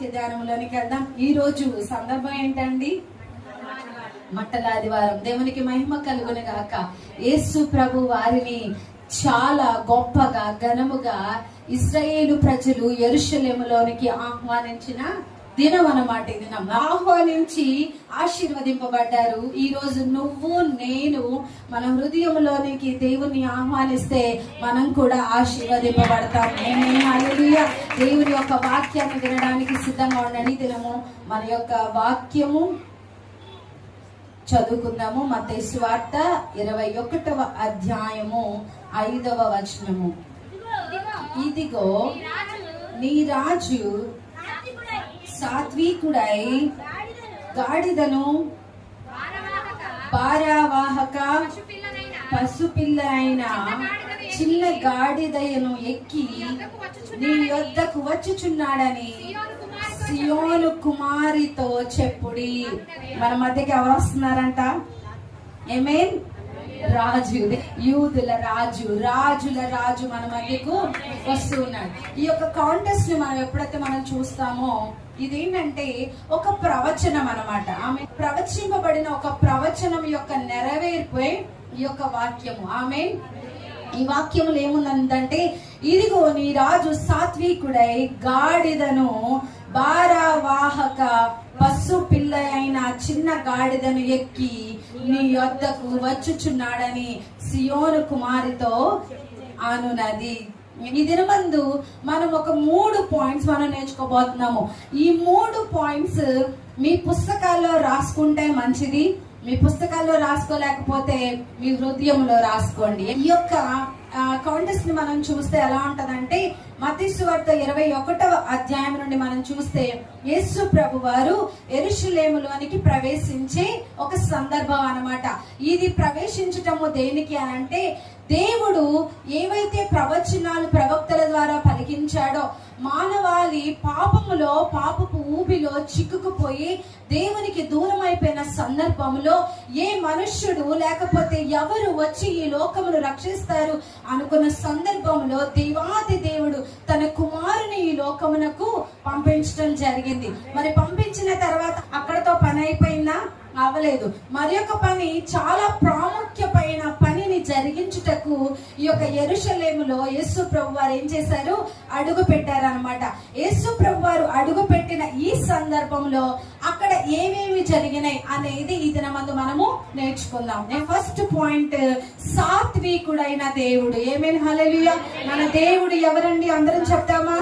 వాక్య ధ్యానంలోనికి వెళ్దాం. ఈ రోజు సందర్భం ఏంటండి? మట్టల ఆదివారం. దేవునికి మహిమ కలుగును గాక. యేసు ప్రభు వారిని చాలా గొప్పగా ఘనముగా ఇశ్రాయేలు ప్రజలు యెరూషలేములోనికి ఆహ్వానించిన దినం అన్నమాట. ఈ దినం ఆహ్వానించి ఆశీర్వదింపబడ్డారు. ఈ రోజు నువ్వు నేను మన హృదయంలోనికి దేవుని ఆహ్వానిస్తే మనం కూడా ఆశీర్వదింపబడతాం. హల్లెలూయా. దేవుని యొక్క వాక్యాన్ని వినడానికి సిద్ధంగా ఉండండి. దినము మన యొక్క వాక్యము చదువుకుందాము. మత్తయి సువార్త 21వ అధ్యాయము 5వ వచనము. ఇదిగో నీ రాజు సాత్వికుడై గాడిదను భారవాహక పశుపిల్లైన చిన్న గాడిదయను ఎక్కి నీ యొద్దకు వచ్చుచున్నాడని సియోను కుమారితో చెప్పుడి. మన మధ్యకి ఎవరు వస్తున్నారంట? ఆమేన్. రాజు, యూదుల రాజు, రాజుల రాజు మన మధ్యకు వస్తూ ఉన్నాడు. ఈ యొక్క కాంటెస్ట్ ని మనం ఎప్పుడైతే మనం చూస్తామో ఇదేంటంటే ఒక ప్రవచనం అన్నమాట. ఆమె ప్రవచింపబడిన ఒక ప్రవచనం యొక్క నెరవేర్పే ఈ యొక్క వాక్యము. ఆమె ఈ వాక్యములు ఏముందంటే, ఇదిగో నీ రాజు సాత్వికుడై గాడిదను భారవాహక పశు పిల్ల అయిన చిన్న గాడిదను ఎక్కి నీ యొద్దకు వచ్చుచున్నాడని సియోను కుమారితో అనునది. ఈ దినమందు మనం ఒక 3 పాయింట్స్ మనం నేర్చుకోబోతున్నాము. ఈ 3 పాయింట్స్ మీ పుస్తకాల్లో రాసుకుంటే మంచిది. మీ పుస్తకాల్లో రాసుకోలేకపోతే మీ హృదయంలో రాసుకోండి. ఈ యొక్క కాంటెస్ట్ ని మనం చూస్తే ఎలా ఉంటదంటే, మత్తయి సువార్త 21వ అధ్యాయం నుండి మనం చూస్తే యేసు ప్రభు వారు యెరూషలేములోనికి ప్రవేశించే ఒక సందర్భం అన్నమాట. ఇది ప్రవేశించటము దేనికి అనంటే, దేవుడు ఏవైతే ప్రవచనాలు ప్రవక్తల ద్వారా పలికించాడో మానవాళి పాపములో పాపపు ఊబిలో చిక్కుకుపోయి దేవునికి దూరం అయిపోయిన సందర్భంలో ఏ మనుష్యుడు లేకపోతే ఎవరు వచ్చి ఈ లోకమును రక్షిస్తారు అనుకున్న సందర్భంలో దేవాది దేవుడు తన కుమారుని ఈ లోకమునకు పంపించడం జరిగింది. మరి పంపించిన తర్వాత అక్కడతో పని అయిపోయిందా? అవ్వలేదు. మరి యొక్క పని, చాలా ప్రాముఖ్యమైన పనిని జరిగించుటకు ఈ యొక్క యెరూషలేములో యేసు ప్రభు వారు ఏం చేశారు? అడుగు పెట్టారనమాట. యేసు ప్రభు వారు అడుగు పెట్టిన ఈ సందర్భంలో అక్కడ ఏమేమి జరిగినాయి అనేది ఈ దినమందు మనము నేర్చుకుందాం. ఫస్ట్ పాయింట్, సాత్వికుడైన దేవుడు. ఆమేన్. హల్లెలూయా. మన దేవుడు ఎవరండి? అందరం చెప్తామా?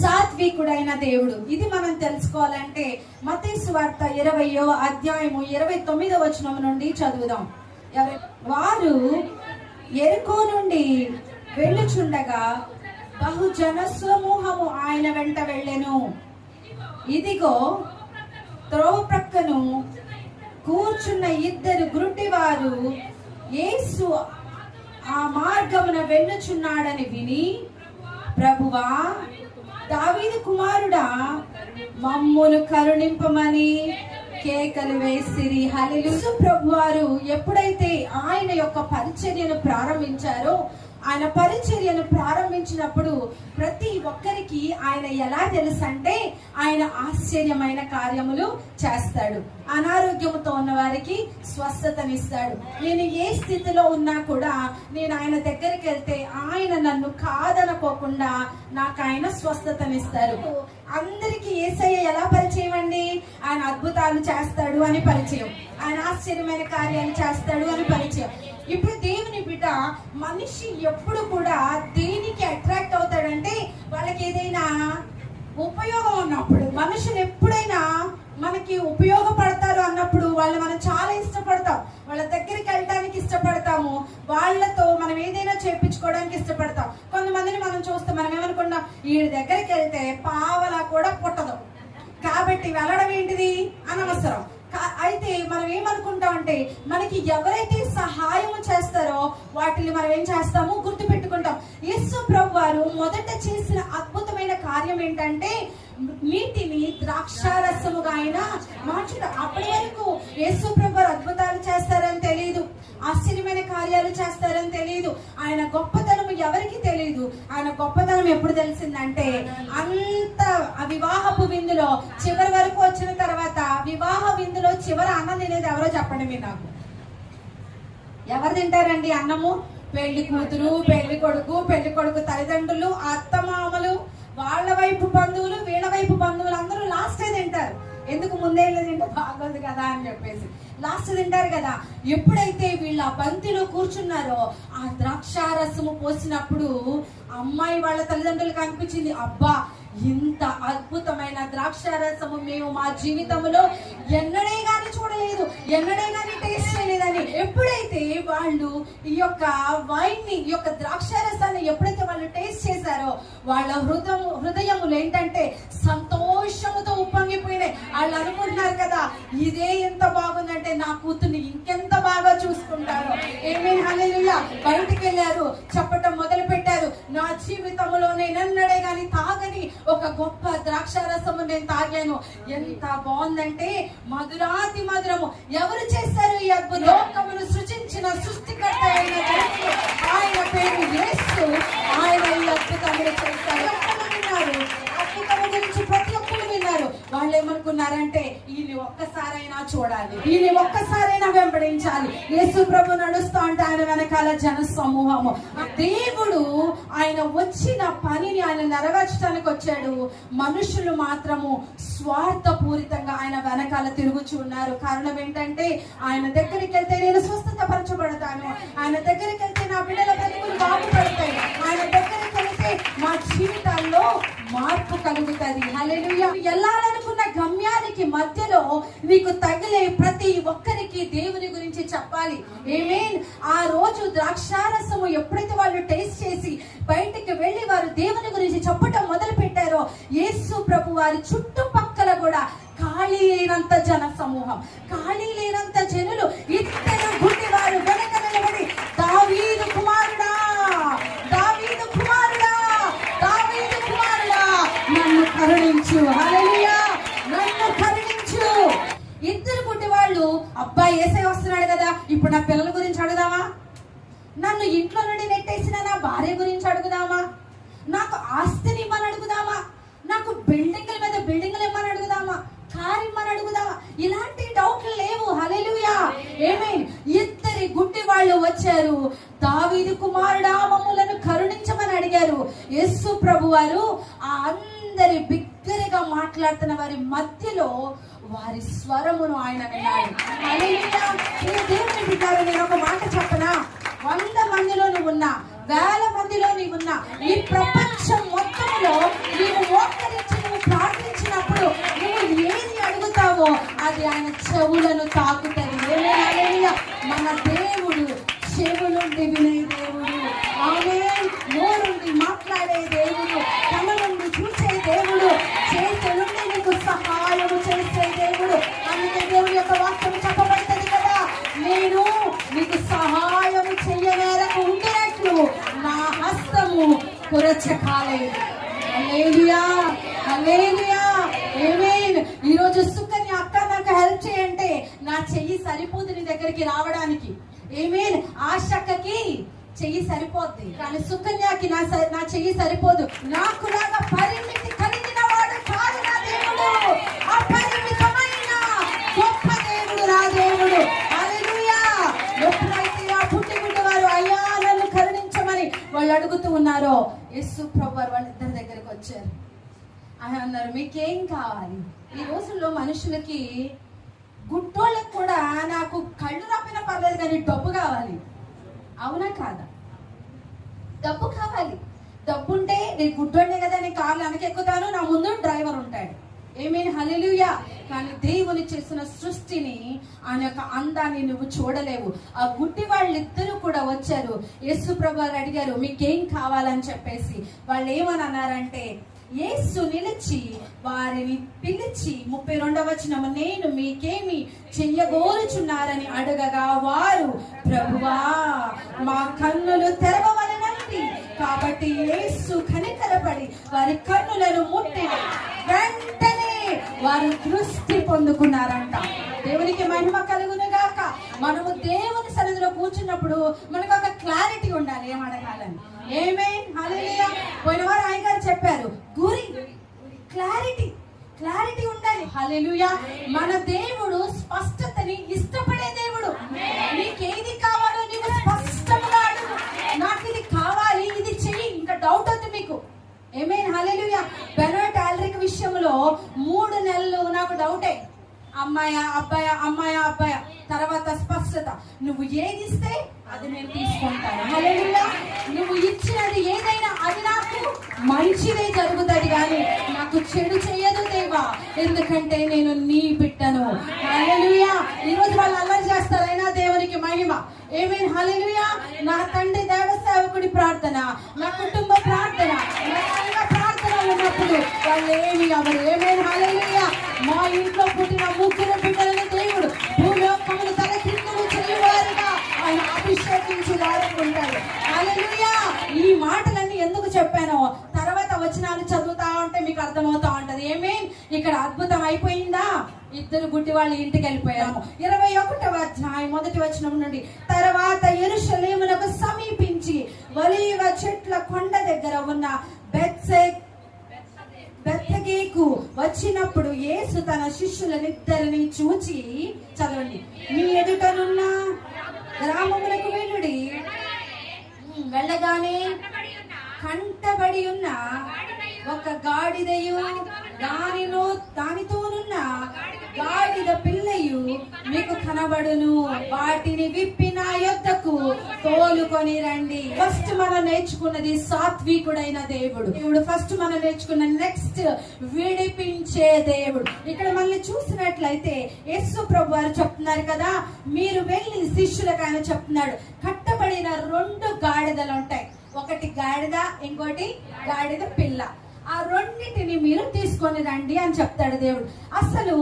సాత్వికుడైన దేవుడు. ఇది మనం తెలుసుకోవాలంటే మత్తయి సువార్త 20వ అధ్యాయము 29వ వచనం నుండి చదువుదాం. వారు యెరికో నుండి వెళ్ళుచుండగా బహుజన సమూహము ఆయన వెంట వెళ్ళెను. ఇదిగో త్రోవ ప్రక్కను కూర్చున్న 2 గుడ్డివారు యేసు ఆ మార్గమున వెళ్ళుచున్నాడని విని, ప్రభువా, దావీదు కుమారుడా, మమ్మును కరుణింపమని కేకలు వేసిరి. హల్లెలూయా. ప్రభు వారు ఎప్పుడైతే ఆయన యొక్క పరిచర్యను ప్రారంభించారో, ఆయన పరిచర్యను ప్రారంభించినప్పుడు ప్రతి ఒక్కరికి ఆయన ఎలా తెలుసంటే, ఆయన ఆశ్చర్యమైన కార్యములు చేస్తాడు. అనారోగ్యంతో ఉన్న వారికి స్వస్థతనిస్తాడు. నేను ఏ స్థితిలో ఉన్నా కూడా నేను ఆయన దగ్గరికి వెళ్తే ఆయన నన్ను కాదనుకోకుండా నాకు ఆయన స్వస్థతనిస్తారు. అందరికి యేసయ్య ఎలా పరిచయం అండి? ఆయన అద్భుతాలు చేస్తాడు అని పరిచయం, ఆయన ఆశ్చర్యమైన కార్యాలు చేస్తాడు అని పరిచయం. ఇప్పుడు దేవుని బిడ్డ మనిషి ఎప్పుడు కూడా దేనికి అట్రాక్ట్ అవుతాడంటే, వాళ్ళకి ఏదైనా ఉపయోగం ఉన్నప్పుడు. మనుషులు ఎప్పుడైనా మనకి ఉపయోగపడతారు అన్నప్పుడు వాళ్ళు మనం చాలా ఇష్టపడతాం. వాళ్ళ దగ్గరికి వెళ్ళడానికి ఇష్టపడతాము. వాళ్ళతో మనం ఏదైనా చేయించుకోవడానికి ఇష్టపడతాం. కొంతమందిని మనం చూస్తే మనం ఏమనుకున్నాం, వీడి దగ్గరికి వెళ్తే పావలా కూడా పుట్టదు కాబట్టి వెళ్ళడం ఏంటిది అనవసరం. అయితే మనం ఏమనుకుంటాం అంటే, మనకి ఎవరైతే సహాయం చేస్తారో వాటిని మనం ఏం చేస్తాము? గుర్తు పెట్టుకుంటాం. యేసు ప్రభు వారు మొదట చేసిన అద్భుతమైన కార్యం ఏంటంటే, నీటిని ద్రాక్షారసముగా ఆయన మార్చడం. అప్పటి వరకు యేసు ప్రభు వారు అద్భుతాలు చేస్తారని తెలియదు. ఆశ్చర్యమైన కార్యాలు చేస్తారని తెలియదు. ఆయన గొప్పతనం ఎవరికి తెలియదు. ఆయన గొప్పతనం ఎప్పుడు తెలిసిందంటే అంత వివాహపు విందులో చివరి వరకు వచ్చిన తర్వాత, వివాహ విందులో చివరి అన్నం తినేది ఎవరో చెప్పండి మీరు నాకు. ఎవరు తింటారండి అన్నము? పెళ్లి కూతురు, పెళ్లి కొడుకు తల్లిదండ్రులు, అత్తమామలు, వాళ్ళ వైపు బంధువులు, వీళ్ళ వైపు బంధువులు అందరూ లాస్టే తింటారు. ఎందుకు? ముందే తింటే బాగోదు కదా అని చెప్పేసి లాస్ట్ తింటారు కదా. ఎప్పుడైతే వీళ్ళ బంతిలో కూర్చున్నారో ఆ ద్రాక్షారసము పోసినప్పుడు అమ్మాయి వాళ్ళ తల్లిదండ్రులకు అనిపించింది, అబ్బా ఇంత అద్భుతమైన ద్రాక్షారసము మేము మా జీవితంలో ఎన్నడే గాని చూడలేదు, ఎన్నడే గాని టేస్ట్ చేయలేదని. ఎప్పుడైతే వాళ్ళు ఈ యొక్క వైన్ ని, ఈ యొక్క ద్రాక్షారసాన్ని ఎప్పుడైతే వాళ్ళు టేస్ట్ చేశారో వాళ్ళ హృదయములు ఏంటంటే సంతోషముతో ఉప్పొంగిపోయినాయి. వాళ్ళు అనుకుంటున్నారు కదా, ఇదే ఎంత బాగుందంటే నా కూతుర్ని ఇంకెంత బాగా చూసుకుంటారు. ఏమేమి హల్లెలూయా. బయటికి వెళ్ళారు, చెప్పటం మొదలు పెట్టారు, నా జీవితంలో నేను ఎన్నడే గాని తాగని ఒక గొప్ప ద్రాక్షారసము నేను తాగాను. ఎంత బాగుందంటే మధురాతి మధురము. ఎవరు చేశారు ఈ అద్భుతం? లోకమును సృష్టించిన సృష్టికర్త అయిన దేవుడు, ఆయన పేరు యేసు. ఆయన ఈ అద్భుతములు చేశారు. అద్భుతము గురించి ప్రతి ఒక్కరు విన్నారు. వాళ్ళు ఏమనుకున్నారంటే ఈయన ఒక్కసారైనా చూడాలి, ఈయన ఒక్కసారైనా వెంబడించాలి. యేసు ప్రభు నడుస్తూ ఉంటే ఆయన వెనకాల జన సమూహము. దేవుడు ఆయన వచ్చిన పనిని ఆయన నెరవేర్చడానికి వచ్చాడు. మనుషులు మాత్రము స్వార్థపూరితంగా ఆయన వెనకాల తిరుగుచూ ఉన్నారు. కారణం ఏంటంటే ఆయన దగ్గరికి వెళ్తే నేను స్వస్థత పరచబడతాను, ఆయన దగ్గరికి వెళ్తే నా బిడ్డల బ్రతుకులు బాగుపడతాయి, ఆయన దగ్గరికి వెళ్తే మా జీవితాల్లో మార్పు కలుగుతుంది. హల్లెలూయా. వెళ్ళాలనుకున్న గమ్యానికి మధ్యలో నీకు తగిలే ప్రతి ఒక్కరికి దేవుని గురించి చెప్పాలి. ఆమేన్. ఆ రోజు ద్రాక్షారసము ఎప్పుడైతే వాళ్ళు టేస్ట్ చేసి బయటికి వెళ్ళి వారు దేవుని గురించి చెప్పటం మొదలు పెట్టారో యేసు ప్రభు వారి చుట్టుపక్కల కూడా ఖాళీ లేనంత జన సమూహం, ఖాళీ లేనంత జనులు, ఇద్దరు గుడ్డి వారు వెనక నిలబడి దావీదు కుమారుడా, దావీదు కుమారుడా, దావీదు కుమారుడా నన్ను కరుణించు, హల్లెలూయా, నన్ను కరుణించు. ఇద్దరు గుడ్డి వాళ్ళు, అబ్బాయి యేసయ్య వస్తున్నాడు కదా, ఇప్పుడు నా పిల్లల గురించి అడుగుదామా, నన్ను ఇంట్లో నుండి నెట్టేసిన నా భార్య గురించి అడుగుదామా, నాకు ఆస్తిని ఇమ్మని అడుగుదామా, నాకు బిల్డింగ్ల మీద బిల్డింగ్లు ఇమ్మని అడుగుదామా, కారు ఇమ్మని అడుగుదామా, ఇలాంటి డౌట్లు లేవు. హల్లెలూయా. ఆమేన్. ఇద్దరి గుడ్డి వాళ్ళు వచ్చారు, దావీదు కుమారుడా మమ్ములను కరుణించమని అడిగారు. యేసు ప్రభు వారు ఆ అందరి బిగ్గరగా మాట్లాడుతున్న వారి మధ్యలో వారి స్వరమును ఆయన విన్నాడు. హల్లెలూయా. దేవుని బిడ్డలారా, నేను ఒక మాట చెప్పనా, 100 మందిలో నువ్వున్నా, 1000 మందిలో నీవున్నా, ఈ ప్రపంచం మొత్తంలో నీవు మోకరించి నువ్వు ప్రార్థించినప్పుడు నువ్వు ఏది అడుగుతావో అది ఆయన చెవులను తాకుతుంది. మన దేవుడు చెవులుండి వినే దేవుడు, ఆమేన్. నోరుండి మాట్లాడే దేవుడు, కళ్ళ నుండి చూసే దేవుడు, చేతులుండి నీకు సహాయము చేసే దేవుడు. అందుకే దేవుడి యొక్క వాక్యం చెప్పబడుతుంది కదా, నేను నీకు సహాయము చెయ్యనేరకు ఉండినట్లు నా హస్తము కొరచకాలేదు. హల్లెలూయా, హల్లెలూయా, ఆమేన్. ఈరోజు సుకన్య అక్క నాకు హెల్ప్ చేయంటే నా చెయ్యి సరిపోదు నీ దగ్గరికి రావడానికి. ఆమేన్. ఆశక్కకి చెయ్యి సరిపోద్ది, కానీ సుకన్యకి నా చెయ్యి సరిపోదు. నాకులాగా పరిమితి కలిగిన వాడు కాదు నా దేవుడు, అపరిమితమైన గొప్ప దేవుడు నా దేవుడు. హల్లెలూయా. ఎప్పుడైతే ఆ పుట్టిగుడ్డ వారు అయ్యా నన్ను కరుణించమని వాళ్ళు అడుగుతూ ఉన్నారో యేసు ప్రభు వారు వాళ్ళిద్దరి దగ్గరికి వచ్చారు. ఆయన అన్నారు, మీకేం కావాలి? ఈ రోజుల్లో మనుషులకి, గుడ్డోళ్ళకి కూడా నాకు కళ్ళు రప్పినా పర్లేదు కానీ డబ్బు కావాలి. అవునా కాదా? డబ్బు కావాలి. డబ్బు ఉంటే నేను గుడ్డోనే కదా, నేను కార్లు వెనకెక్కుతాను, నా ముందు డ్రైవర్ ఉంటాడు. ఆమేన్. హల్లెలూయా. కానీ దేవుని చేసిన సృష్టిని, ఆయన యొక్క అందాన్ని నువ్వు చూడలేవు. ఆ గుడ్డి వాళ్ళిద్దరూ కూడా వచ్చారు. యేసు ప్రభు వారు అడిగారు, మీకేం కావాలని చెప్పేసి. వాళ్ళు ఏమని అన్నారంటే, యేసు నిలిచి వారిని పిలిచి 32వ వచనము, నేను మీకేమి చెయ్యగోరుచున్నారని అడగగా వారు, ప్రభువా మా కన్నులు తెరవవలెనండి. కాబట్టి యేసు కనికరపడి వారి కన్నులను ముట్టిన వెంటనే వారు దృష్టి పొందుకున్నారంట. దేవునికి మహిమ కలుగును గాక. మనము దేవుని సన్నిధిలో కూర్చున్నప్పుడు మనకు ఒక క్లారిటీ ఉండాలి ఏం అడగాలని. ఆమేన్, హల్లెలూయా. పోయిన వారు ఆయన గారు చెప్పారు, గురి, క్లారిటీ ఉండాలి. హల్లెలూయా. మన దేవుడు స్పష్టతని ఇష్టపడే దేవుడు. నీకేది కావాలో నీవు స్పష్టంగా అడుగు. నాకు ఇది కావాలి, ఇది చెయ్యి. ఇంకా డౌట్ వద్దు మీకు. ఆమేన్, హల్లెలూయా. బెనట్ ఆల్రిక్ విషయంలో 3 నెలలు నాకు డౌటే, అమ్మాయా అబ్బాయా. తర్వాత స్పష్టత. నువ్వు ఏది ఇస్తే అది నేను తీసుకుంటాను. హల్లెలూయా. నువ్వు ఇచ్చినది ఏదైనా అది నాకు మంచిదే జరుగుతుంది, కానీ నాకు చెడు చేయదు దేవా, ఎందుకంటే నేను నీ బిడ్డను. హల్లెలూయా. ఈరోజు వాళ్ళు అల్లరి చేస్తారైనా దేవునికి మహిమ. ఆమేన్, హల్లెలూయా. నా తండ్రి దేవ సేవకుడి ప్రార్థన, నా కుటుంబ ప్రార్థన, నా సంఘ ప్రార్థన ఉన్నప్పుడు వాళ్ళు ఏమి అవరు. ఆమేన్, హల్లెలూయా. మా ఇంట్లో పుట్టిన 3 బిడ్డలను దేవుడు భూలోకమును తల కిందలు చేయవారుగా ఆయన అభిషేకించి వాడుకుంటాడు. హల్లెలూయా. ఈ మాటలన్నీ ఎందుకు చెప్పానో తర్వాత వచనాలు చదువుతా ఉంటే మీకు అర్థమవుతా ఉంటది. ఆమేన్. ఇక్కడ అద్భుతం అయిపోయిందా? 2 గుడ్డి వాళ్ళు ఇంటికి వెళ్ళిపోయాము. 21వ అధ్యాయం 1వ వచనం నుండి, తర్వాత యెరూషలేమునకు సమీపించి ఒలీవ చెట్ల కొండ దగ్గర ఉన్న బెత్ఫగేకు వచ్చినప్పుడు యేసు తన శిష్యులనిద్దరిని చూచి, చదవండి, మీ ఎదుటనున్న గ్రామములకు వెళ్ళుడి, వెళ్ళగానే కంటబడి ఉన్న ఒక గాడిదయు దానితోనున్న గాడిద పిల్లయు మీకు కనబడును, వాటిని విప్పి నా యొద్దకు తోలుకొని రండి. ఫస్ట్ మనం నేర్చుకున్నది సాత్వికుడైన దేవుడు. ఫస్ట్ మనం నేర్చుకున్న నెక్స్ట్ విడిపించే దేవుడు. ఇక్కడ మళ్ళీ చూసినట్లయితే యేసు ప్రభు వారు చెప్తున్నారు కదా, మీరు వెళ్ళి శిష్యులకు ఆయన చెప్తున్నాడు, కట్టబడిన 2 గాడిదలు ఉంటాయి, ఒకటి గాడిద, ఇంకోటి గాడిద పిల్ల. ఆ రెండింటిని మీరు తీసుకొని రండి అని చెప్తాడు దేవుడు. అసలు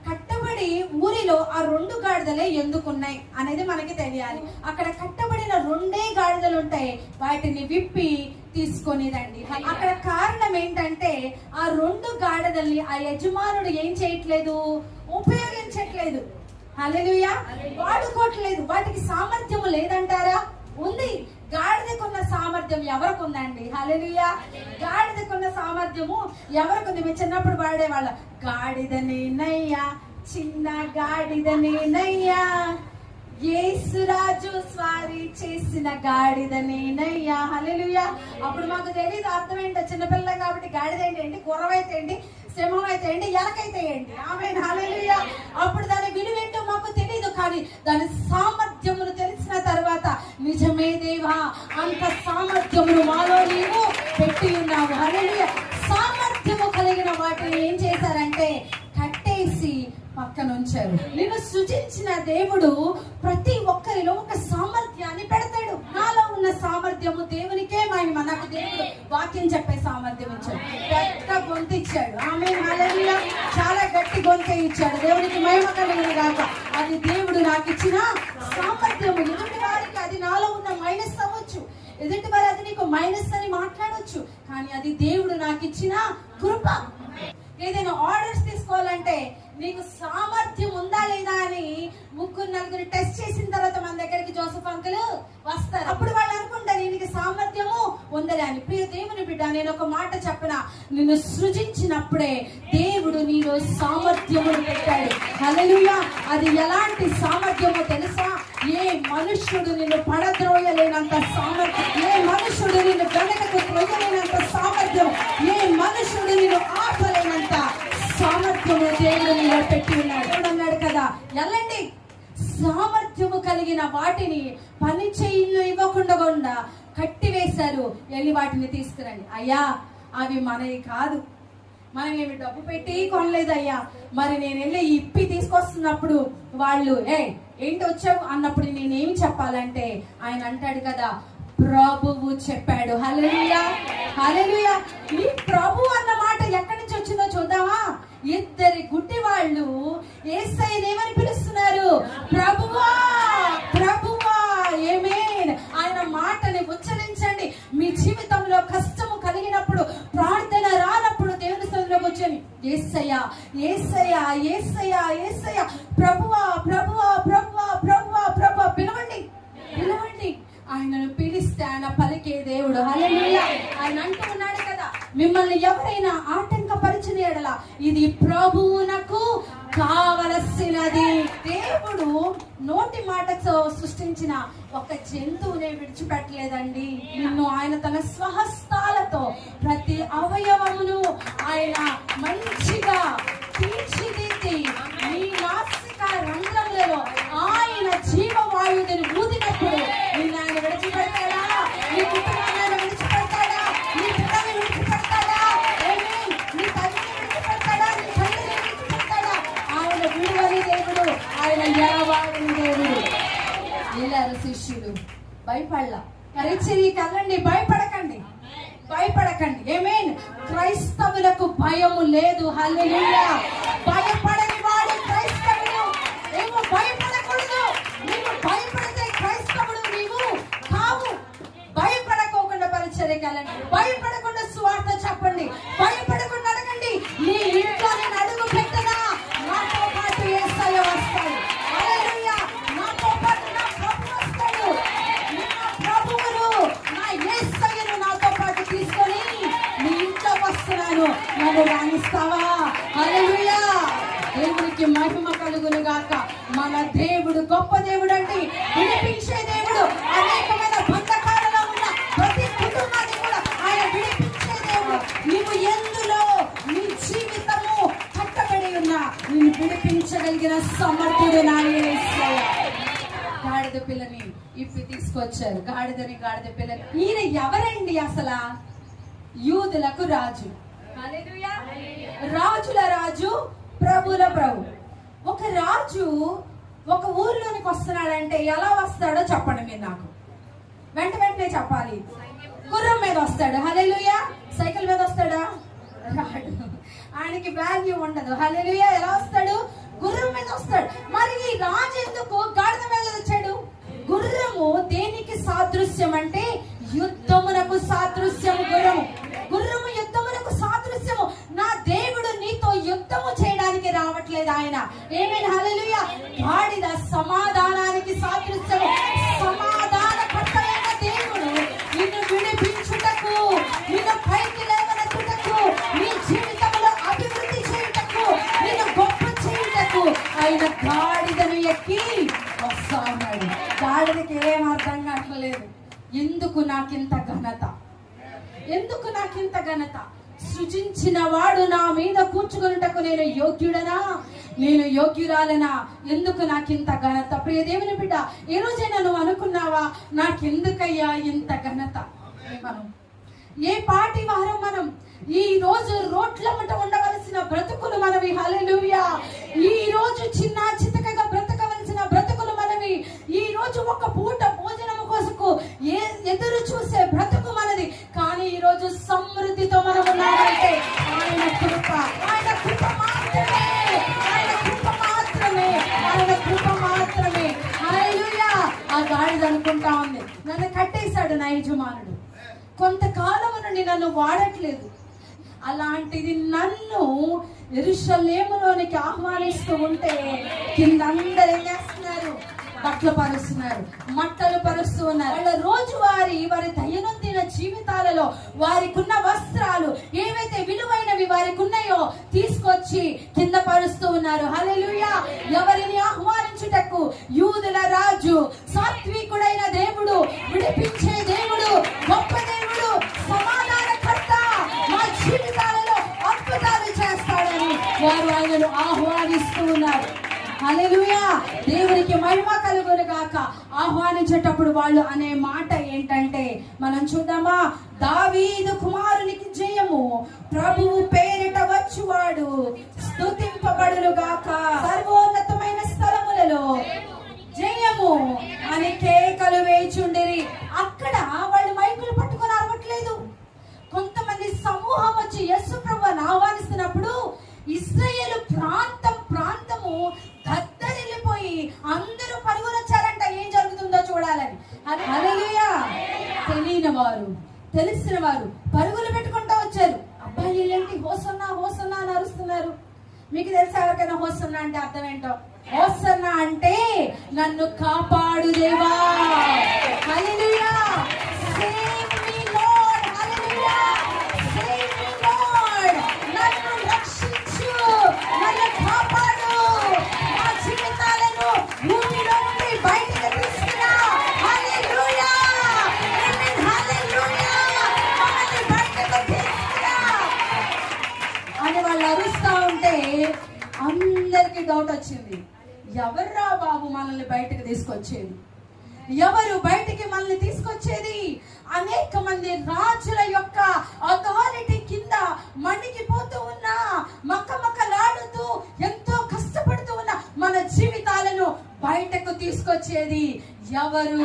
కట్టబడి ఊరిలో ఆ 2 గాడిదలే ఎందుకున్నాయి అనేది మనకి తెలియాలి. అక్కడ కట్టబడిన 2 గాడిదలు ఉంటాయి, వాటిని విప్పి తీసుకొని రండి. అక్కడ కారణం ఏంటంటే ఆ 2 గాడిదల్ని ఆ యజమానుడు ఏం చేయట్లేదు, ఉపయోగించట్లేదు. హల్లెలూయా. వాడుకోవట్లేదు. వాటికి సామర్థ్యము లేదంటారా? ఉంది. గాడిదకున్న సామర్థ్యం ఎవరికి ఉందండి? హల్లెలూయా. గాడిదకున్న సామర్థ్యము ఎవరికి ఉంది? మేము చిన్నప్పుడు పాడేవాళ్ళ, గాడిద నేనయ్యా, చిన్న గాడిద నేనయ్యా, యేసురాజు స్వారీ చేసిన గాడిద నేనయ్యా. హల్లెలూయా. అప్పుడు మాకు తెలియదు అర్థం ఏంటో, చిన్నపిల్ల కాబట్టి గాడిద ఏంటి, గుర్రమైతే ఏంటి, సింహం అయితే ఏంటి, ఎలకైతే ఏంటి. ఆమేన్, హల్లెలూయా. అప్పుడు దాని విలువేంటో మాకు తెలియదు, కానీ దాని సామర్థ్యమును తెలిసిన తర్వాత నిజమే దేవా, అంత సామర్థ్యమును మాలో నీవు పెట్టి ఉన్నావు. హల్లెలూయా. సామర్థ్యము కలిగిన వాటిని ఏం చేశారంటే కట్టేసి పక్కన ఉంచారు. నిన్ను సృజించిన దేవుడు ప్రతి ఒక్కరిలో ఒక సామర్థ్యాన్ని పెడతాడు. నాలో ఉన్న సామర్థ్యము దేవునికే మహిమ. నాకు దేవుడు వాక్యం చెప్పే సామర్థ్యం ఇచ్చాడు, పెద్ద గొంతు ఇచ్చాడు. ఆమేన్, హల్లెలూయా. చాలా గట్టి గొంతు ఇచ్చాడు. దేవునికి మహిమ కలుగును గాక. అది దేవుడు నాకు ఇచ్చిన సామర్థ్యము. ఎదుటి వారికి అది నాలో ఉన్న మైనస్ అవ్వచ్చు, ఎదుటి వారు అది నీకు మైనస్ అని మాట్లాడవచ్చు, కానీ అది దేవుడు నాకు ఇచ్చిన కృప. ఏదైనా ఆర్డర్స్ తీసుకోవాలంటే నీకు సామర్థ్యం ఉందా లేదా అని 3-4 టెస్ట్ చేసిన తర్వాత మన దగ్గరికి జోసెఫ్ అంకుల్ వస్తారు. అప్పుడు వాళ్ళు అనుకుంటారు నీకు సామర్థ్యము ఉందని అని. ప్రియ దేవుని బిడ్డ, నేను ఒక మాట చెప్పనా, నిన్ను సృజించినప్పుడే దేవుడు నీలో సామర్థ్యమును పెట్టాడు. హల్లెలూయా. అది ఎలాంటి సామర్థ్యమో తెలుసా? ఏ మనుష్యుడు నిన్ను పడద్రోయలేనంత సామర్థ్యం, ఏ మనుష్యుడు నిన్ను వెనకకు త్రోయలేనంత సామర్థ్యం, ఏ మనుష్యుడు నిన్ను ఆపలేనంత సామర్థ్యము దేవుడు నీలో పెట్టి ఉన్నాడు. అన్నాడు కదా, ఎల్లండి, సామర్థ్యము కలిగిన వాటిని పని ఇవ్వకుండా కట్టివేశారు. వెళ్ళి వాటిని తీసుకురండి. అయ్యా, అవి మనవి కాదు, మనం ఏమి డబ్బు పెట్టి కొనలేదు అయ్యా. మరి నేను వెళ్ళి ఇప్పి తీసుకొస్తున్నప్పుడు వాళ్ళు ఏంటి వచ్చావు అన్నప్పుడు నేనేమి చెప్పాలంటే ఆయన అంటాడు కదా, ప్రభువు చెప్పాడు. హల్లెలూయా, హల్లెలూయా. ఈ ప్రభు అన్న మాట ఎక్కడి నుంచి వచ్చిందో చూద్దామా? 2 గుడ్డి వాళ్ళు యేసయ్యని ఏమని పిలుస్తున్నారు? ప్రభువా, ప్రభువా. ఆమేన్. ఆయన మాటని ఉచ్చరించండి. మీ జీవితంలో కష్టము కలిగినప్పుడు, ప్రార్థన రానప్పుడు దేవుని సన్నిధిలోకి వచ్చి యేసయ్యా, యేసయ్యా, యేసయ్యా, యేసయ్యా, ప్రభువా, ప్రభువా, ప్రభువా, ప్రభువా, పలికే దేవుడు. హల్లెలూయా. ఆయన అంటూ ఉన్నాడు కదా, మిమ్మల్ని ఎవరైనా ఆటంకపరిచిన ఎడల ఇది ప్రభువునకు కావలసినది. దేవుడు నోటి మాటతో సృష్టించిన ఒక జంతువునే విడిచిపెట్టలేదండి. నిన్ను ఆయన తన స్వహస్తాలతో ప్రతి అవయవమును ఆయన మంచిగా తీర్చిదిద్ది నీ నాసికా రంధ్రములలో ఆయన జీవవాయువుని ఊదినప్పుడు నిన్ను ఆయన విడిచిపెడతాడా? నీ కుటుంబాన్ని ఆయన విడిచిపెడతాడా? నీ పిల్లల్ని విడిచిపెడతాడా? నీ తల్లిని విడిచిపెడతాడా? నీ తల్లిని విడిచిపెడతాడా? ఆయన విడువని దేవుడు, ఆయన ఎడబాయని దేవుడు. వెళ్ళారు శిష్యులు, భయపడలా. పరిచర్య కలండి, భయపడకండి, భయపడకండి. ఆమేన్. క్రైస్తవులకు భయము లేదు. హల్లెలూయా. భయపడని వాడు క్రైస్తవుడు. ఏమో భయపడకూడదు. నీవు భయపడితే క్రైస్తవుడు నీవు కావు. భయపడకోకుండా పరిచర్య కలండి, భయపడకుండా సువార్త చెప్పండి, భయపడకుండా అడగండి. నీ ఇంట్లో నేను అడుగు పెట్టనా నాతో పాటు యేసయ్య వస్తాడు. హల్లెలూయా. నాతో పాటు నా ప్రభు వస్తాడు. నా ప్రభువును నా యేసయ్యను నాతో పాటు తీసుకొని నీ ఇంట్లో వస్తున్నాను, నన్ను రాణిస్తావా? హల్లెలూయా. దేవునికి మహిమ కలుగును గాక. మన దేవుడు గొప్ప దేవుడు అండి, విడిపించే దేవుడు. అనేకమైన బంధకాలలో ఉన్న ప్రతి కుటుంబాన్ని కూడా ఆయన విడిపించే దేవుడు. నీవు ఎందులో నీ జీవితము కట్టబడి ఉన్నా నిన్ను విడిపించగలిగిన సమర్థుడు నా యేసయ్య. గాడిద పిల్లని ఇప్పి తీసుకొచ్చారు. గాడిద పిల్లని. ఈయన ఎవరండి అసలు? యూదులకు రాజు. హల్లెలూయా. రాజుల రాజు, ప్రభుల ప్రభు. ఒక రాజు ఒక ఊర్లోనికి వస్తున్నాడంటే ఎలా వస్తాడో చెప్పండి మీరు నాకు. వెంటనే చెప్పాలి. గుర్రం మీద వస్తాడు. హల్లెలూయా. సైకిల్ మీద వస్తాడా? రాడు. ఆయనకి వాల్యూ ఉండదు. హల్లెలూయా. ఎలా వస్తాడు? గుర్రం మీద వస్తాడు. మరి ఈ రాజు ఎందుకు గాడిద మీద వచ్చాడు? గుర్రము దేనికి సాదృశ్యం అంటే యుద్ధమునకు సాదృశ్యము. గుర్రము యుద్ధమునకు సాదృశ్యము. నా దేవుడు నీతో యుద్ధము చేయడానికి రావట్లేదు ఆయన. ఏమైనా హల్లెలూయా. గాడిద సమాధానానికి సాదృశ్యము. సమాధానకర్తమైన దేవుడు నిన్ను విడిపించుటకు, నిన్ను పైకి లేవనెత్తుటకు, నీ జీవితంలో అభివృద్ధి చేయుటకు, నిన్ను గొప్ప చేయుటకు ఆయన గాడిదను ఎక్కి వస్తా ఉన్నాడు. గాడిదకి ఏం అర్థం కావట్లేదు. ఎందుకు నాకింత ఘనత? ఎందుకు నాకింత ఘనత? సృజించిన వాడు నా మీద కూర్చుకొనుటకు నేను యోగ్యుడనా? నేను యోగ్యురాలనా? ఎందుకు నాకింత ఘనత? ప్రియ దేవుని బిడ్డ, ఏ రోజైనా నువ్వు అనుకున్నావా నాకెందుకయ్యా ఇంత ఘనత? మనం ఏ పాటి వారం మనం ఈ రోజు రోడ్లమ్మట ఉండవలసిన బ్రతుకులు మనవి. హల్లెలూయా. ఈ రోజు చిన్న చితకగా బ్రతకవలసిన బ్రతుకులు మనవి. ఈ రోజు ఒక పూట భోజనము కోసకు ఎదురు చూసే బ్రతుకు మనది. కానీ ఈ రోజు సమృద్ధితో మనం ఉన్నామంటే ఆయన కృప. ఆయన కృప మాత్రమే. ఆయన కృప మాత్రమే. ఆయన కృప మాత్రమే. హల్లెలూయా. ఆ గాడిద అనుకుంటా ఉంది, నన్ను కట్టేశాడు నా యజమానుడు, కొంతకాలం నుండి నన్ను వాడట్లేదు. అలాంటిది నన్ను యెరూషలేములోనికి ఆహ్వానిస్తూ ఉంటే కింద అందరూ ఏం చేస్తున్నారు? బట్టలు పరుస్తున్నారు, మట్టలు పరుస్తూ ఉన్నారు. వాళ్ళ వారి దైనందిన జీవితాలలో వారికి ఉన్న వస్త్రాలు ఏవైతే విలువైనవి వారికి ఉన్నాయో తీసుకొచ్చి కింద పరుస్తూ ఉన్నారు. హల్లెలూయా. ఎవరిని ఆహ్వానించుటకు? యూదుల రాజు, సాత్వికుడైన దేవుడు, విడిపించే దేవుడు, గొప్ప దేవుడు, సమాధానకర్త, మా జీవితాలలో అద్భుతాలు చేస్తాడని వారు ఆయనను ఆహ్వానిస్తూ ఉన్నారు. హల్లెలూయా. దేవునికి మహిమ కలుగును గాక. ఆహ్వానించేటప్పుడు వాళ్ళు అనే మాట ఏంటంటే మనం చూద్దామా? దావీదు కుమారునికి జయము, ప్రభువు పేరిట వచ్చువాడు స్తుతింపబడును గాక, సర్వోన్నతమైన స్థలములలో జయము అని కేకలు వేచుండిరి. అక్కడ వాళ్ళు మైకులు పట్టుకొని అరవట్లేదు. కొంతమంది సమూహం వచ్చి యేసు ప్రభువుని ఆహ్వానిస్తున్నప్పుడు ఇశ్రాయేలు ప్రాంతము దద్దరిల్లిపోయి అందరూ పరుగులు వచ్చారంట, ఏం జరుగుతుందో చూడాలని. హల్లెలూయా. తెలియని వారు, తెలిసిన వారు పరుగులు పెట్టుకుంటూ వచ్చారు. అబ్బాయి వీళ్ళేంటి హోసన్నా హోసన్నా అని అరుస్తున్నారు? మీకు తెలుసా ఎవరికైనా హోసన్నా అంటే అర్థం ఏంటో? హోసన్నా అంటే నన్ను కాపాడు దేవా. హల్లెలూయా. సేమ్ అంటే అందరికి డౌట్ వచ్చింది, ఎవర్రా బాబు మనల్ని బయటకు తీసుకొచ్చేది, ఎవరు బయటికి మనల్ని తీసుకొచ్చేది? అనేక మంది రాజుల యొక్క అథారిటీ కింద మణికిపోతూ ఉన్నా, మక్కమక్కలాడుతూ ఎంతో కష్టపడుతూ ఉన్న మన జీవితాలను బయటకు తీసుకొచ్చేది ఎవరు?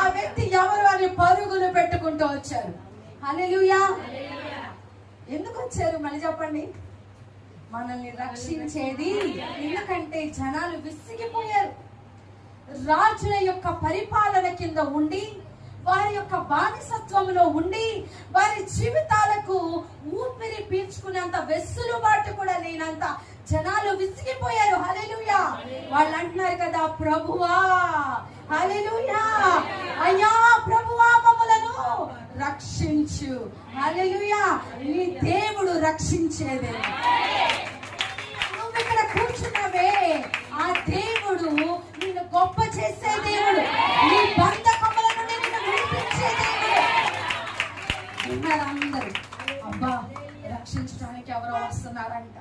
ఆ వ్యక్తి ఎవరు అని పరుగులు పెట్టుకుంటూ వచ్చారు. హల్లెలూయా. ఎందుకు వచ్చారు మళ్ళీ చెప్పండి? మనల్ని రక్షించేది. ఎందుకంటే జనాలు విసిగిపోయారు. రాజుల యొక్క పరిపాలన కింద ఉండి, వారి యొక్క బానిసత్వంలో ఉండి, వారి జీవితాలకు ఊపిరి పీల్చుకునేంత వెసులుబాటు కూడా లేనంత జనాలు విసిగిపోయారు. హల్లెలూయా. వాళ్ళు అంటున్నారు కదా, ప్రభువా, హల్లెలూయా, అయ్యా ప్రభువా మమ్మలను రక్షించు. హల్లెలూయా. నీ దేవుడు రక్షించేదే. నువ్వు ఇక్కడ కూర్చున్నావే, ఆ దేవుడు నిన్ను గొప్ప చేసే దేవుడు, నీ బంధకముల నుండి నిన్ను విడిపించే దేవుడు. విన్నారు అందరూ, అబ్బా రక్షించడానికి ఎవరో వస్తున్నారంట,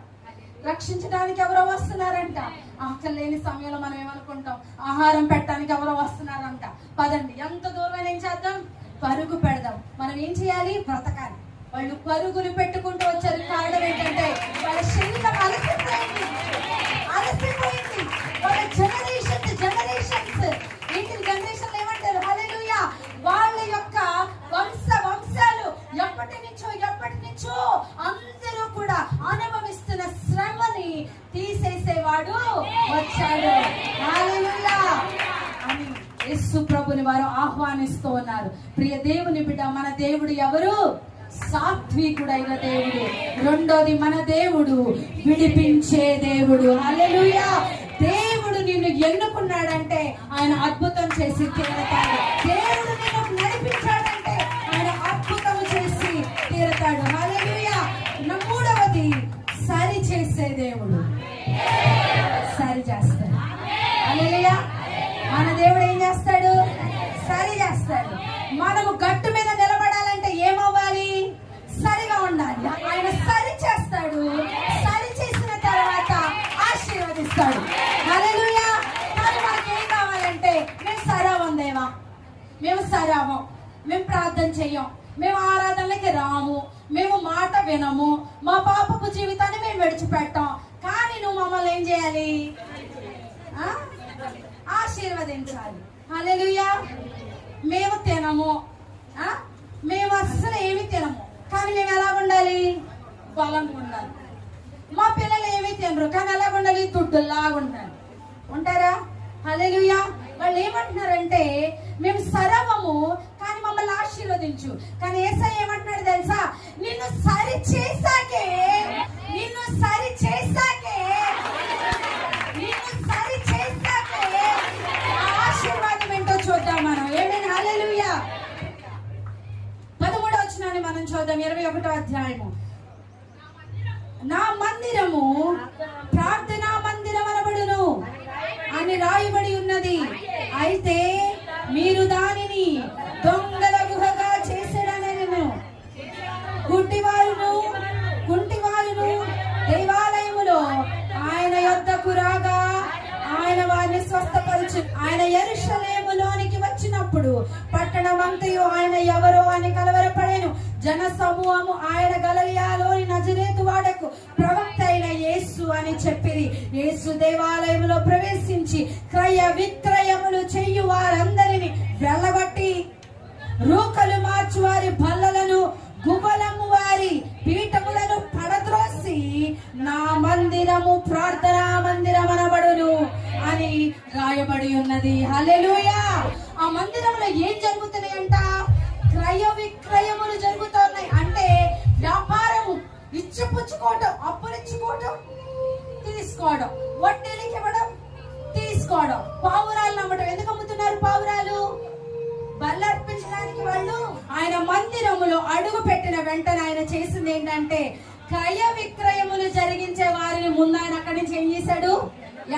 రక్షించడానికి ఎవరో వస్తున్నారంట. ఆకలి లేని సమయంలో మనం ఏమనుకుంటాం, ఆహారం పెట్టడానికి ఎవరో వస్తున్నారంట. పదండి, ఎంత దూరమైన ఏం చేద్దాం, పరుగు పెడదాం. మనం ఏం చేయాలి, బ్రతకాలి. వాళ్ళు పరుగులు పెట్టుకుంటూ వచ్చారు. కారణం ఏంటంటే వాళ్ళ శరీరం అలసిపోయింది. వాళ్ళ జనరేషన్స్ ఏంటి, జనరేషన్ ఏమంటారు? హల్లెలూయా. వాళ్ళ యొక్క వంశాలు ఎప్పటి నుంచో అందరూ కూడా అనుభవిస్తున్న శ్రమని తీసేసేవాడు వచ్చాడు. హల్లెలూయా అని యేసు ప్రభుని వారు ఆహ్వానిస్తూ ఉన్నారు. ప్రియ దేవుని బిడ్డ, మన దేవుడు ఎవరు? సాత్వికుడైన దేవుడు. రెండోది, మన దేవుడు విడిపించే దేవుడు. హల్లెలూయా. దేవుడు నిన్ను ఎన్నుకున్నాడంటే ఆయన అద్భుతం చేసి తీరతాడు. దేవుడు నిన్ను నడిపించాడంటే ఆయన అద్భుతం చేసి తీరతాడు. హల్లెలూయా. మూడవది, సరి చేసే దేవుడు. సరి చేస్తాడు. హల్లెలూయా. మన దేవుడు ఏం చేస్తాడు? సరి చేస్తాడు. మనము గట్టు మీద నిలబడాలంటే ఏమవ్వాలి? సరిగా ఉండాలి. ఆయన సరి చేస్తాడు. సరి చేసిన తర్వాత ఆశీర్వదిస్తాడు. హల్లెలూయా. కానీ మనకి ఏం కావాలంటే, మేము సరావం దేవా, మేము సరావం, మేము ప్రార్థన చెయ్యం, మేము ఆరాధనలకి రాము, మేము మాట వినము, మా పాపపు జీవితాన్ని మేము విడిచిపెట్టాం, కానీ నువ్వు మమ్మల్ని ఏం చేయాలి? ఆశీర్వదించాలి. హల్లెలూయా. మేము తినము, మేము అస్సలు ఏమి తినము, కానీ మేము ఎలా ఉండాలి? బలంగా ఉండాలి. మా పిల్లలు ఏమీ తినరు, కానీ ఎలా ఉండాలి? దుడ్డులాగా ఉండాలి. ఉంటారా? హల్లెలూయా. వాళ్ళు ఏమంటున్నారంటే, మేము సరవము కానీ మమ్మల్ని ఆశీర్వదించు. కానీ యేసయ్య ఏమంటున్నాడు తెలుసా? నిన్ను సరి చేసాకే ఆశీర్వాదం ఏంటో చూద్దాం మనం. ఏమైనా హల్లెలూయా. 13వ వచనాన్ని మనం చూద్దాం. 21వ అధ్యాయము. నా మందిరము ప్రార్థనా మందిరం అనబడును అని రాయబడి ఉన్నది. అయితే మీరు దానిని దొంగల గుహగా చేసేడనెను. కుంటివారును దేవాలయములో ఆయన యొద్దకు రాగా ఆయన వారిని స్వస్థపరచు. ఆయన యెరూషలేములోనికి వచ్చినప్పుడు పట్టణమంతయు ఆయన ఎవరో అని కలవరపడెను. జన సమూహము ఆయన గలిలయలోని నజరేతు వాడకు ప్రవక్త అయిన యేసు అని చెప్పిరి. యేసు దేవాలయంలో ప్రవేశించి క్రయ విక్రయములు చెయ్యు వారందరిని వెళ్ళగొట్టి, రూకలు మార్చు వారి బల్లలను, గుబలము వారి పీఠములను పడద్రోసి, నా మందిరము ప్రార్థనా మందిరం అనబడును అని రాయబడి ఉన్నది. హల్లెలూయా. ఆ మందిరంలో ఏం జరుగుతున్నాయంట? క్రయ విక్రయములు జరుగుతున్నాయి. అంటే వ్యాపారము, ఇచ్చిపుచ్చుకోవడం, అప్పులిచ్చుకోవడం, తీసుకోవడం, వడ్డీలకి ఇవ్వడం, తీసుకోవడం. పావురాలు నమ్మటం. ఎందుకు అమ్ముతున్నారు పావురాలు? బల్ల అర్పించడానికి. వాళ్ళు ఆయన మందిరములో అడుగు పెట్టిన వెంటనే ఆయన చేసింది ఏంటంటే, క్రయ విక్రయములు జరిగించే వారిని ముందు ఆయన అక్కడి నుంచి ఏం చేశాడు?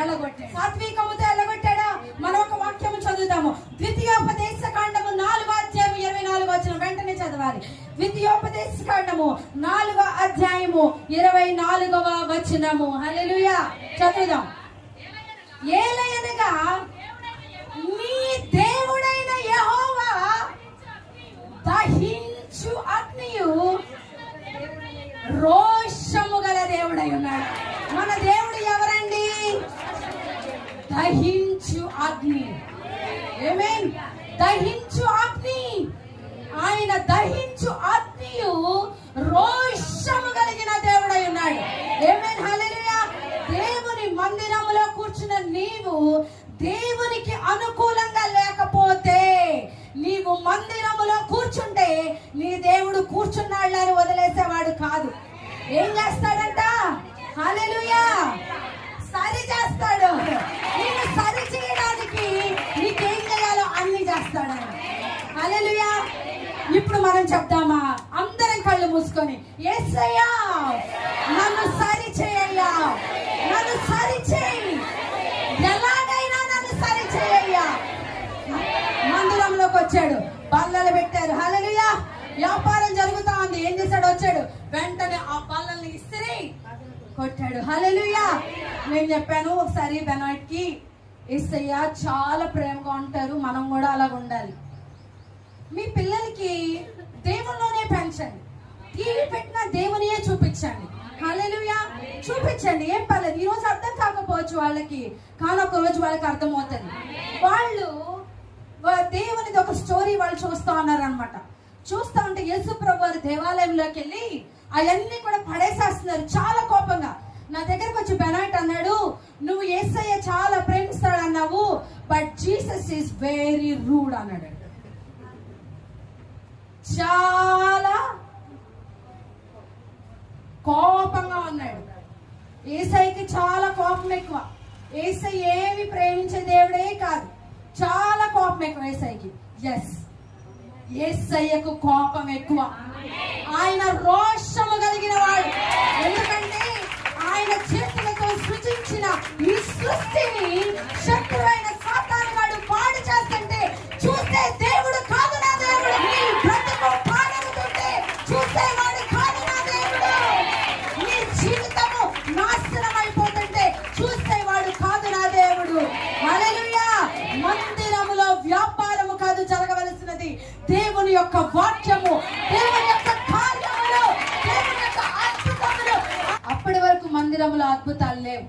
ఎల్లగొట్టాడు. సాత్వికముతో ఎల్లగొట్టాడా? మనం ఒక వాక్యము చదువుతాము. ద్వితీయోపదేశ కాండము 4వ అధ్యాయం 24వ వచనం వెంటనే చదవాలి. ద్వితీయోపదేశ కాండము 4వ అధ్యాయము 24వ వచనము. హల్లెలూయా. చదువుదాం. ఏలయనగా నీ దేవుడైన యెహోవా దహించు అగ్నియు రోషము గల దేవుడై ఉన్నాడు. మన దేవుడు ఎవరండి? దహించు అగ్ని. ఆమేన్. దహించు అగ్ని. ఆయన దహించు అగ్నియు రోషము కలిగిన దేవుడై ఉన్నాడు. ఆమేన్. హల్లెలూయా. దేవుని మందిరములో కూర్చున్న నీవు దేవునికి అనుకూలంగా లేకపోతే, నీవు మందిరములో కూర్చుంటే నీ దేవుడు కూర్చున్నాళ్ళని వదిలేసేవాడు కాదు. ఏం చేస్తాడంట? హల్లెలూయా. సరి చేస్తాడు. నేను సరి చేయడానికి నీకేం చేయాలో అన్ని చేస్తాడు. హల్లెలూయా. ఇప్పుడు మనం చెప్తామా? అందరం కళ్ళు మూసుకొని, యేసయ్యా నన్ను సరి చేయయ్యా, నన్ను సరి చేయి, ఎలాగైనా నన్ను సరి చేయయ్యా. మందిరంలోకి వచ్చాడు, బల్లలు పెట్టారు. హల్లెలూయా. వ్యాపారం జరుగుతా ఉంది. ఏం చేశాడు? వచ్చాడు, వెంటనే ఆ బల్లల్ని ఇస్త్రీ కొట్టాడు. హల్లెలూయా. నేను చెప్పాను ఒకసారి బెనాయిట్ కి, యేసయ్య చాలా ప్రేమగా ఉంటారు, మనం కూడా అలాగ ఉండాలి. మీ పిల్లలకి దేవుల్లోనే పెంచండి. టీవీ పెట్టినా దేవునియే చూపించండి. హల్లెలూయా. చూపించండి, ఏం పర్లేదు. ఈ రోజు అర్థం కాకపోవచ్చు వాళ్ళకి, కానీ ఒక రోజు వాళ్ళకి అర్థమవుతుంది. వాళ్ళు దేవునిది ఒక స్టోరీ వాళ్ళు చూస్తా ఉన్నారు అనమాట. చూస్తా ఉంటే యేసు ప్రభు వారి దేవాలయంలోకి వెళ్ళి అవన్నీ కూడా పడేసేస్తున్నారు చాలా కోపంగా. నా దగ్గరకు వచ్చి బెనాయిట్ అన్నాడు, నువ్వు యేసయ్య చాలా ప్రేమిస్తాడు అన్నావు, but Jesus is very rude అన్నాడు. చాలా కోపంగా ఉన్నాడు. యేసయ్యకి చాలా కోపం ఎక్కువ. యేసయ్య ఏమి ప్రేమించే దేవుడే కాదు, చాలా కోపం ఎక్కువ యేసయ్యకి. ఎస్, యేసయ్యకు కోపం ఎక్కువ. ఆయన రోషము కలిగిన వాడు. ఎందుకంటే ఆయన చేతులతో సృజించిన ఈ సృష్టిని శత్రువైన సాతాను వాడు పాడు చేస్తుంటే చూస్తే దేవుడు కాదు నా దేవుడు. నీ బ్రతుకు పాడవుతుంటే చూసేవాడు కాదు నా దేవుడు. నీ జీవితము నాశనం అయిపోతుంటే చూసేవాడు కాదు నా దేవుడు. హల్లెలూయా. మందిరములో వ్యాపారము కాదు జరగవలసినది, దేవుని యొక్క వాక్యము, దేవుని యొక్క కార్యములు, దేవుని యొక్క అద్భుతములు. అప్పటి వరకు మందిరములో అద్భుతాలు లేవు,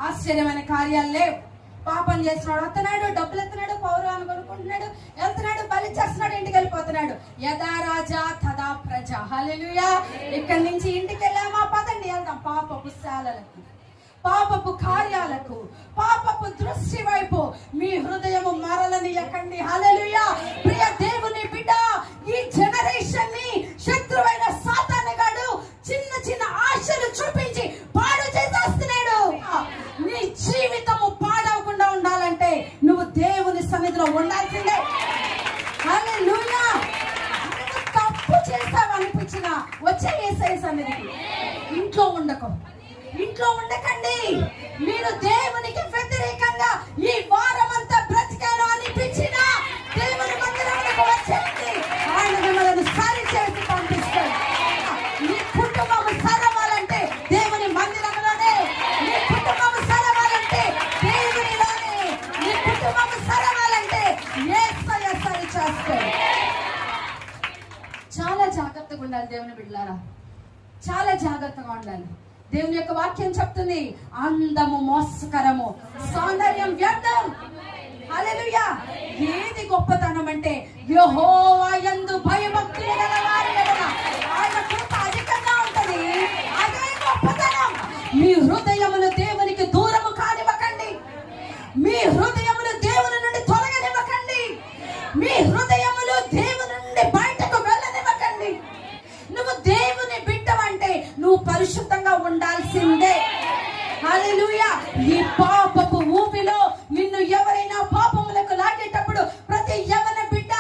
ఆశ్చర్యమైన కార్యాలు లేవు. పాపం చేస్తున్నాడు, వస్తున్నాడు, డబ్బులు ఎత్తున్నాడు, పౌరాన్ని కొనుక్కుంటున్నాడు, వెళ్తున్నాడు, బలి చేస్తున్నాడు, ఇంటికి వెళ్ళిపోతున్నాడు. యథా రాజా తదా ప్రజ. హల్లెలూయా. ఇక్కడి నుంచి ఇంటికి వెళ్ళామా, పదండి వెళ్దాం పాపపు శాలలకు, పాపపు కార్యాలకు, పాపపు దృష్టి వైపు మీ హృదయము మరలనీయకండి. హల్లెలూయా. ప్రియ దేవుని బిడ్డ, ఈ జనరేషన్ ని శత్రువైన సాతానుగాడు చిన్న చిన్న ఆశలు చూపించి పాడు చేసేస్తున్నాడు. నీ జీవితము పాడవకుండా ఉండాలంటే నువ్వు దేవుని సన్నిధిలో ఉండాల్సిందే. హల్లెలూయా. తప్పు చేసావు అనిపించిన వచ్చే యేసయ్య సన్నిధికి. ఇంట్లో ఉండకు, ఇంట్లో ఉండకండి. మీరు దేవునికి వ్యతిరేకంగా ఈ వారమంతా బ్రతికాను అనిపించిన దేవుని మందిరానికి వచ్చేయండి. ఆయన మిమ్మల్ని సరి చేసి పంపిస్తాడు. నీ కుటుంబం సరవాలంటే దేవుని మందిరంలోనే, నీ కుటుంబం సరవాలంటే దేవునిలోనే, నీ కుటుంబం సరవాలంటే యేసయ్య సరి చేస్తాడు. చాలా జాగ్రత్తగా ఉండాలి దేవుని బిడ్డలారా, చాలా జాగ్రత్తగా ఉండాలి. దేవుని యొక్క వాక్యం చెప్తుంది, అందము మోసకరము, సౌందర్యం వ్యర్థం. హల్లెలూయా. ఏది గొప్పతనం అంటే యెహోవా యందు భయభక్తులు గల వారి ఎడల ఆయన కృప అధికంగా ఉంటది. అదే గొప్పతనం. మీ హృదయములు దేవునికి దూరము కానివ్వకండి. మీ హృదయములు దేవుని నుండి తొలగనివ్వకండి. మీ హృదయములు దేవుని నుండి బయటకు వెళ్ళనివ్వకండి. నువ్వు దేవుని బిడ్డవంటే నువ్వు పరిశుద్ధంగా ఉండాల్సిందే. హల్లెలూయా. ఈ పాపపు ఊపిలో నిన్ను ఎవరైనా పాపములకు లాగేటప్పుడు ప్రతి యవన బిడ్డ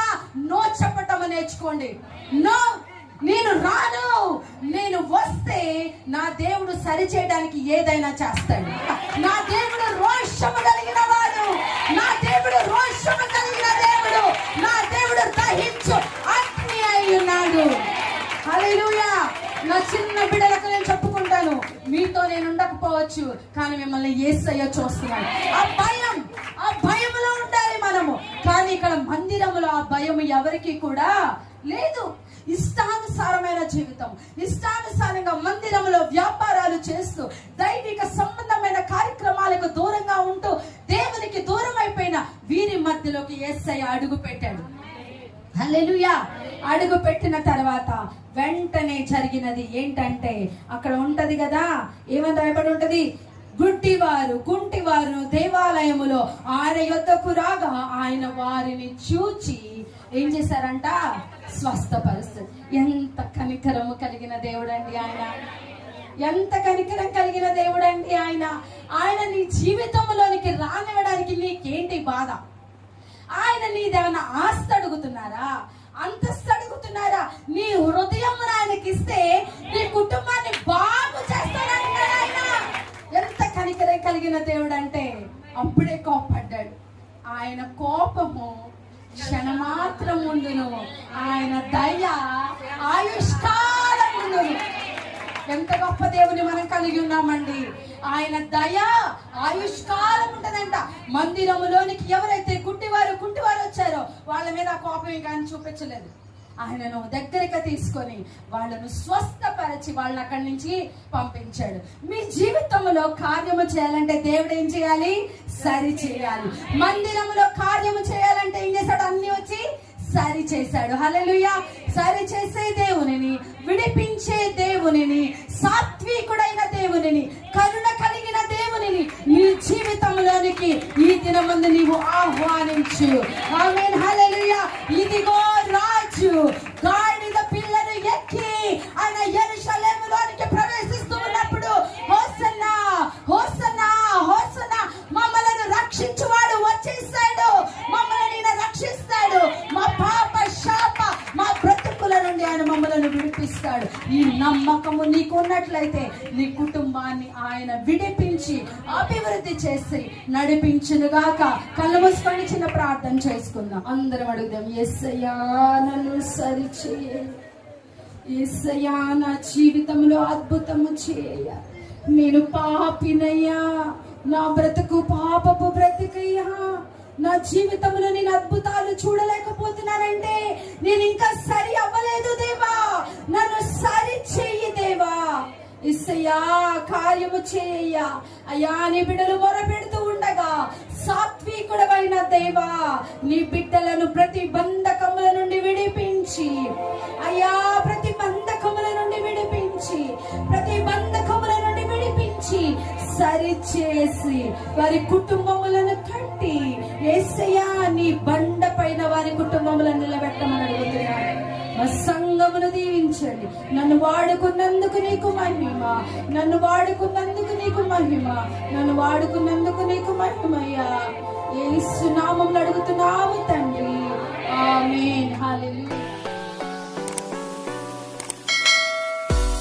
నో చెప్పటం నేర్చుకోండి. నో, నేను రాను. నేను వస్తే నా దేవుడు సరి చేయడానికి ఏదైనా చేస్తాడు. నా దేవుడు రోషము కలిగిన వాడు. నా దేవుడు రోషము కలిగిన దేవుడు. నా దేవుడు దహించు అగ్ని అయి ఉన్నాడు. నా చిన్న బిడ్డలకు నేను చెప్పుకుంటాను, మీతో నేను ఉండకపోవచ్చు, కానీ మిమ్మల్ని యేసయ్య చూస్తున్నాడు. ఆ భయములో ఉండాలి మనము. కానీ ఇక్కడ మందిరములో ఆ భయం ఎవరికి కూడా లేదు. ఇష్టానుసారమైన జీవితం, ఇష్టానుసారంగా మందిరంలో వ్యాపారాలు చేస్తూ దైవిక సంబంధమైన కార్యక్రమాలకు దూరంగా ఉంటూ దేవునికి దూరం అయిపోయిన వీరి మధ్యలోకి యేసయ్య అడుగు పెట్టాడు. హల్లెలూయా. అడుగు పెట్టిన తర్వాత వెంటనే జరిగినది ఏంటంటే, అక్కడ ఉంటది కదా, ఏమని రాయబడి ఉంటది, కుంటివారు దేవాలయములో ఆయన యొద్దకు రాగా ఆయన వారిని చూచి ఏం చేశారంట, స్వస్థపరుస్తాడు. ఎంత కనికరము కలిగిన దేవుడండి ఆయన, ఎంత కనికరం కలిగిన దేవుడండి ఆయన. ఆయన నీ జీవితంలోనికి రానివ్వడానికి నీకేంటి బాధ? ఆయన నీదేమన్నా ఆస్తి అడుగుతున్నారా, అంతస్తు అడుగుతున్నారా? నీ హృదయం ఆయనకి ఇస్తే నీ కుటుంబాన్ని బాగు చేస్తాడని ఆయన. ఎంత కనికరం కలిగిన దేవుడు అంటే అప్పుడే కోపడ్డాడు. ఆయన కోపము క్షణమాత్రం ఉండును, ఆయన దయ ఆయుష్కాలం ఉండును. ఎంత గొప్ప దేవుని మనం కలిగి ఉన్నామండి. ఆయన దయ ఆయుష్కాలం ఉంటదంట. మందిరములోనికి ఎవరైతే కుంటివారు వచ్చారో వాళ్ళ మీద ఆ కోపం ఇంకా చూపించలేదు. ఆయనను దగ్గరగా తీసుకొని వాళ్ళను స్వస్థపరిచి వాళ్ళని అక్కడి నుంచి పంపించాడు. మీ జీవితంలో కార్యము చేయాలంటే దేవుడు ఏం చేయాలి, సరి చేయాలి. మందిరంలో కార్యము చేయాలంటే ఏం చేశాడు, అన్ని వచ్చి సరి చేశాడు. హల్లెలూయా. సరి చేసే దేవునిని, విడిపించే దేవునిని, సాత్వికుడైన దేవునిని, కరుణ కలిగిన దేవునిని నీ జీవితంలోనికి ఈ దినమందు నీవు ఆహ్వానించు. ఆమేన్. హల్లెలూయా. ఇదిగో రాజు గాడిద పిల్లను ఎక్కి ఆయన యెరూషలేములోనికి ప్రవేశిస్తూ ఉన్నప్పుడు హోసన్నా హోసన్నా హోసన్నా, మమ్మలను రక్షించువాడు వచ్చేసాడు, మమ్మల్ని రక్షిస్తాడు, మా పాప శాప మా బ్రతుకుల నుండి ఆయన మమ్మలను విడిపిస్తాడు. ఈ నమ్మకము నీకు ఉన్నట్లయితే నీ కుటుంబాన్ని ఆయన విడిపించి అభివృద్ధి చేసి నడిపించునుగాక. కళ్ళు మూసుకొని చిన్న ప్రార్థన చేసుకుందాం. అందరం అడుగుదాం. యేసయ్యా నన్ను సరిచేయ, యేసయ్యా నా జీవితంలో అద్భుతము చేయ. నేను పాపినయ్యా, నా బ్రతుకు పాపపు బ్రతికయ్యా. నా జీవితంలో నేను అద్భుతాలు చూడలేకపోతున్నానంటే నేను ఇంకా సరి అవ్వలేదు దేవా, నన్ను సరి చెయ్యి దేవా. యేసయ్యా కార్యము చేయ. అయ్యా నీ బిడ్డలు మొరపెడుతూ ఉండగా సాత్వికుడవైన దేవా నీ బిడ్డలను ప్రతి బంధకముల నుండి విడిపించి, అయ్యా ప్రతి బంధకముల నుండి విడిపించి, ప్రతి బంధకముల నుండి విడిపించి సరి చేసి వారి కుటుంబములను కట్టి యేసయ్యా నీ బండ పైన వారి కుటుంబములను నిలబెట్టమని అడుగుతున్నాను. మా సంఘమును దీవించండి. నన్ను వాడుకున్నందుకు నీకు మహిమ, నన్ను వాడుకున్నందుకు నీకు మహిమ, నన్ను వాడుకున్నందుకు నీకు మహిమయ్యా. యేసు నామములో అడుగుతున్నాము తండ్రి. ఆమేన్. హల్లెలూయా.